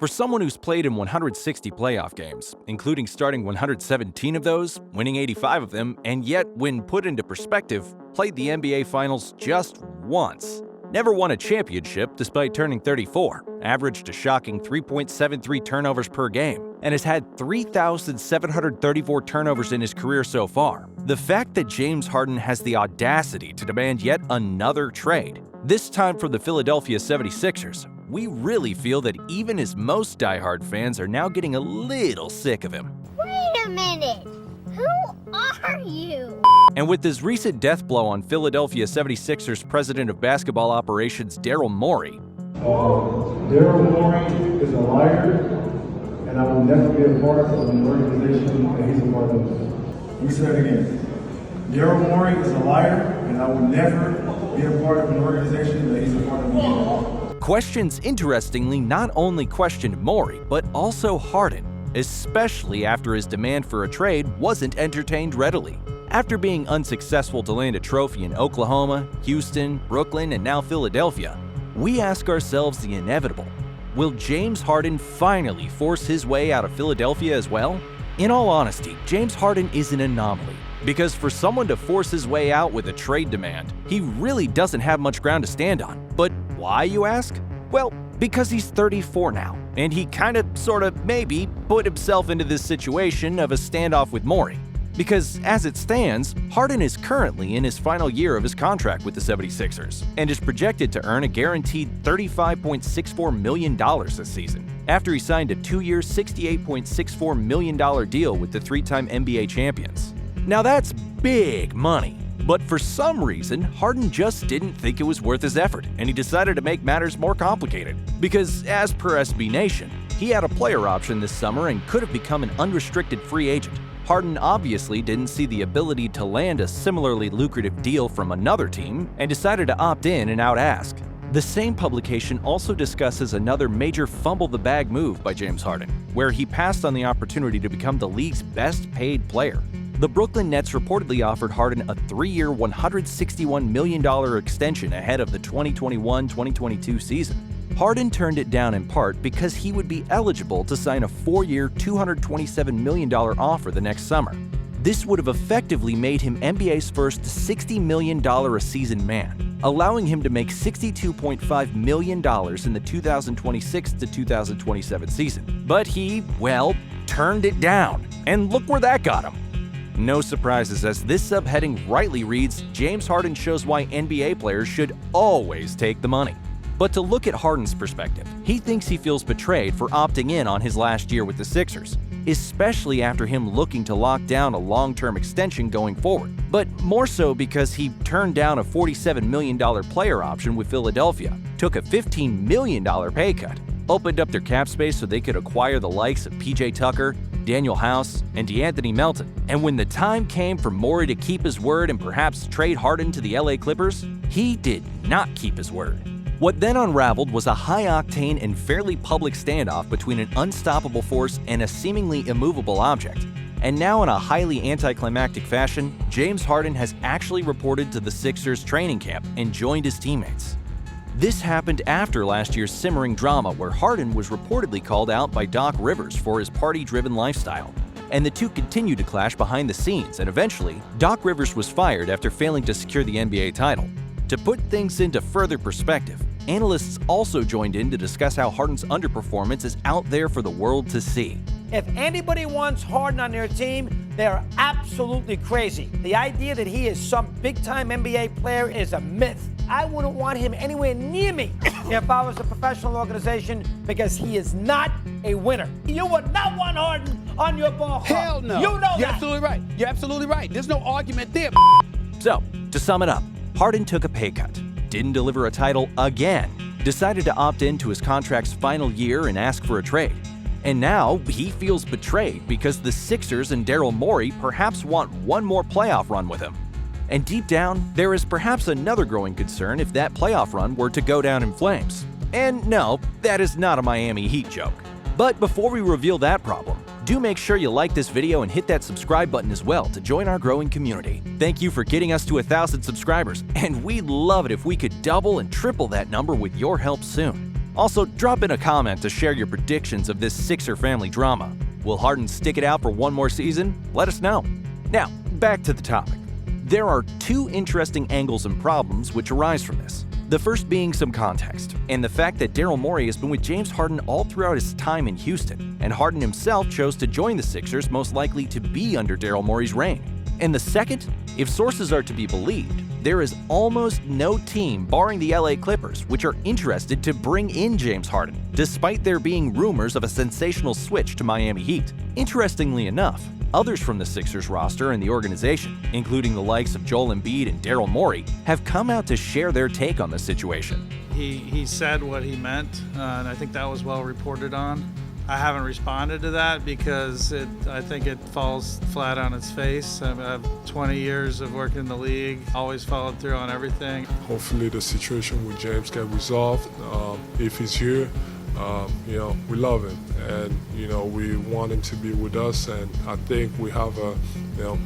For someone who's played in 160 playoff games, including starting 117 of those, winning 85 of them, and yet, when put into perspective, played the NBA Finals just once. Never won a championship despite turning 34, averaged a shocking 3.73 turnovers per game, and has had 3,734 turnovers in his career so far. The fact that James Harden has the audacity to demand yet another trade, this time from the Philadelphia 76ers, we really feel that even his most diehard fans are now getting a little sick of him. Wait a minute! Who are you? And with his recent death blow on Philadelphia 76ers president of basketball operations Daryl Morey, Daryl Morey is a liar, and I will never be a part of an organization that he's a part of. Let me say it again. Daryl Morey is a liar, and I will never be a part of an organization that he's a part of. Questions interestingly not only questioned Morey, but also Harden, especially after his demand for a trade wasn't entertained readily. After being unsuccessful to land a trophy in Oklahoma, Houston, Brooklyn, and now Philadelphia, we ask ourselves the inevitable. Will James Harden finally force his way out of Philadelphia as well? In all honesty, James Harden is an anomaly, because for someone to force his way out with a trade demand, he really doesn't have much ground to stand on. But why, you ask? Well, because he's 34 now, and he maybe put himself into this situation of a standoff with Morey. Because as it stands, Harden is currently in his final year of his contract with the 76ers and is projected to earn a guaranteed $35.64 million this season, after he signed a 2-year, $68.64 million deal with the 3-time NBA champions. Now that's big money, but for some reason, Harden just didn't think it was worth his effort, and he decided to make matters more complicated. Because as per SB Nation, he had a player option this summer and could have become an unrestricted free agent. Harden obviously didn't see the ability to land a similarly lucrative deal from another team and decided to opt in and out-ask. The same publication also discusses another major fumble-the-bag move by James Harden, where he passed on the opportunity to become the league's best-paid player. The Brooklyn Nets reportedly offered Harden a 3-year, $161 million extension ahead of the 2021-2022 season. Harden turned it down in part because he would be eligible to sign a 4-year, $227 million offer the next summer. This would have effectively made him NBA's first $60 million a season man, allowing him to make $62.5 million in the 2026-2027 season. But he, turned it down. And look where that got him. No surprises, as this subheading rightly reads, James Harden shows why NBA players should always take the money. But to look at Harden's perspective, he thinks he feels betrayed for opting in on his last year with the Sixers, especially after him looking to lock down a long-term extension going forward, but more so because he turned down a $47 million player option with Philadelphia, took a $15 million pay cut, opened up their cap space so they could acquire the likes of PJ Tucker, Daniel House, and DeAnthony Melton. And when the time came for Morey to keep his word and perhaps trade Harden to the LA Clippers, he did not keep his word. What then unraveled was a high-octane and fairly public standoff between an unstoppable force and a seemingly immovable object. And now, in a highly anticlimactic fashion, James Harden has actually reported to the Sixers training camp and joined his teammates. This happened after last year's simmering drama where Harden was reportedly called out by Doc Rivers for his party-driven lifestyle. And the two continued to clash behind the scenes, and eventually, Doc Rivers was fired after failing to secure the NBA title. To put things into further perspective, analysts also joined in to discuss how Harden's underperformance is out there for the world to see. If anybody wants Harden on their team, they're absolutely crazy. The idea that he is some big-time NBA player is a myth. I wouldn't want him anywhere near me if I was a professional organization, because he is not a winner. You would not want Harden on your ball club. Hell no. You know that. You're absolutely right. You're absolutely right. There's no argument there. So, to sum it up, Harden took a pay cut, didn't deliver a title again, decided to opt into his contract's final year and ask for a trade. And now he feels betrayed because the Sixers and Daryl Morey perhaps want one more playoff run with him. And deep down, there is perhaps another growing concern if that playoff run were to go down in flames. And no, that is not a Miami Heat joke. But before we reveal that problem, do make sure you like this video and hit that subscribe button as well to join our growing community. Thank you for getting us to 1,000 subscribers, and we'd love it if we could double and triple that number with your help soon. Also, drop in a comment to share your predictions of this Sixer family drama. Will Harden stick it out for one more season? Let us know. Now, back to the topic. There are two interesting angles and problems which arise from this. The first being some context, and the fact that Daryl Morey has been with James Harden all throughout his time in Houston, and Harden himself chose to join the Sixers most likely to be under Daryl Morey's reign. And the second, if sources are to be believed, there is almost no team barring the LA Clippers which are interested to bring in James Harden, despite there being rumors of a sensational switch to Miami Heat. Interestingly enough, others from the Sixers roster and the organization, including the likes of Joel Embiid and Daryl Morey, have come out to share their take on the situation. He said what he meant, and I think that was well reported on. I haven't responded to that because I think it falls flat on its face. I have 20 years of working in the league, always followed through on everything. Hopefully the situation with James get resolved. If he's here, we love him, and we want him to be with us, and I think we have a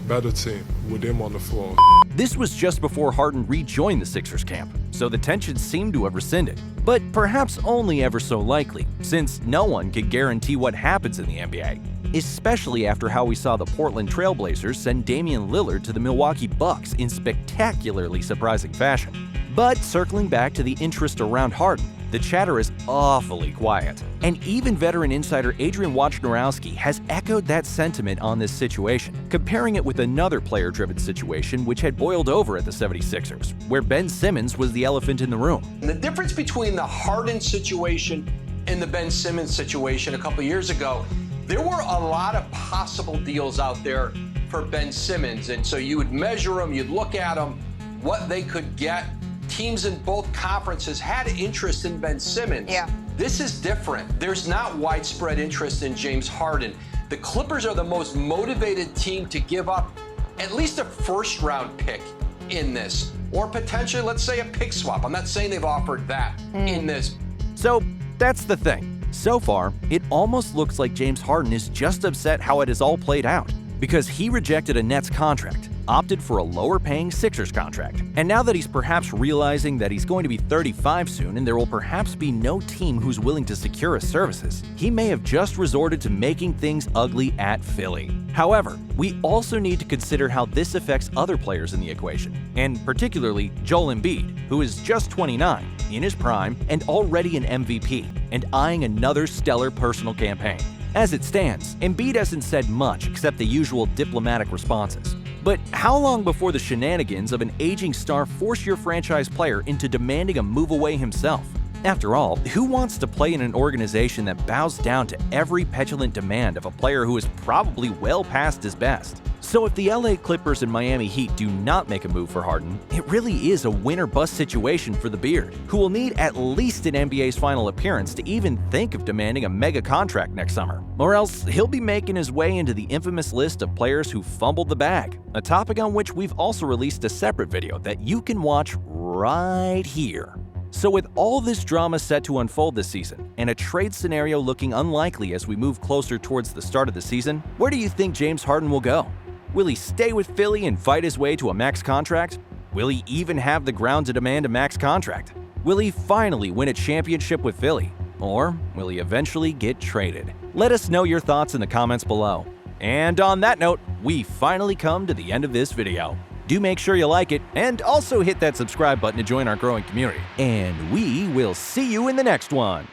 better team with him on the floor. This was just before Harden rejoined the Sixers camp, so the tensions seem to have rescinded, but perhaps only ever so likely, since no one can guarantee what happens in the NBA, especially after how we saw the Portland Trail Blazers send Damian Lillard to the Milwaukee Bucks in spectacularly surprising fashion. But circling back to the interest around Harden, the chatter is awfully quiet, and even veteran insider Adrian Wojnarowski has echoed that sentiment on this situation, comparing it with another player-driven situation which had boiled over at the 76ers, where Ben Simmons was the elephant in the room. The difference between the Harden situation and the Ben Simmons situation a couple years ago, there were a lot of possible deals out there for Ben Simmons, and so you would measure them, you'd look at them, what they could get. Teams in both conferences had interest in Ben Simmons. Yeah. This is different. There's not widespread interest in James Harden. The Clippers are the most motivated team to give up at least a first-round pick in this, or potentially, let's say, a pick swap. I'm not saying they've offered that in this. So that's the thing. So far, it almost looks like James Harden is just upset how it has all played out, because he rejected a Nets contract, opted for a lower-paying Sixers contract, and now that he's perhaps realizing that he's going to be 35 soon and there will perhaps be no team who's willing to secure his services, he may have just resorted to making things ugly at Philly. However, we also need to consider how this affects other players in the equation, and particularly Joel Embiid, who is just 29, in his prime, and already an MVP, and eyeing another stellar personal campaign. As it stands, Embiid hasn't said much except the usual diplomatic responses. But how long before the shenanigans of an aging star force your franchise player into demanding a move away himself? After all, who wants to play in an organization that bows down to every petulant demand of a player who is probably well past his best? So if the LA Clippers and Miami Heat do not make a move for Harden, it really is a win or bust situation for the Beard, who will need at least an NBA's final appearance to even think of demanding a mega contract next summer. Or else he'll be making his way into the infamous list of players who fumbled the bag, a topic on which we've also released a separate video that you can watch right here. So with all this drama set to unfold this season, and a trade scenario looking unlikely as we move closer towards the start of the season, where do you think James Harden will go? Will he stay with Philly and fight his way to a max contract? Will he even have the ground to demand a max contract? Will he finally win a championship with Philly? Or will he eventually get traded? Let us know your thoughts in the comments below. And on that note, we finally come to the end of this video. Do make sure you like it, and also hit that subscribe button to join our growing community. And we will see you in the next one.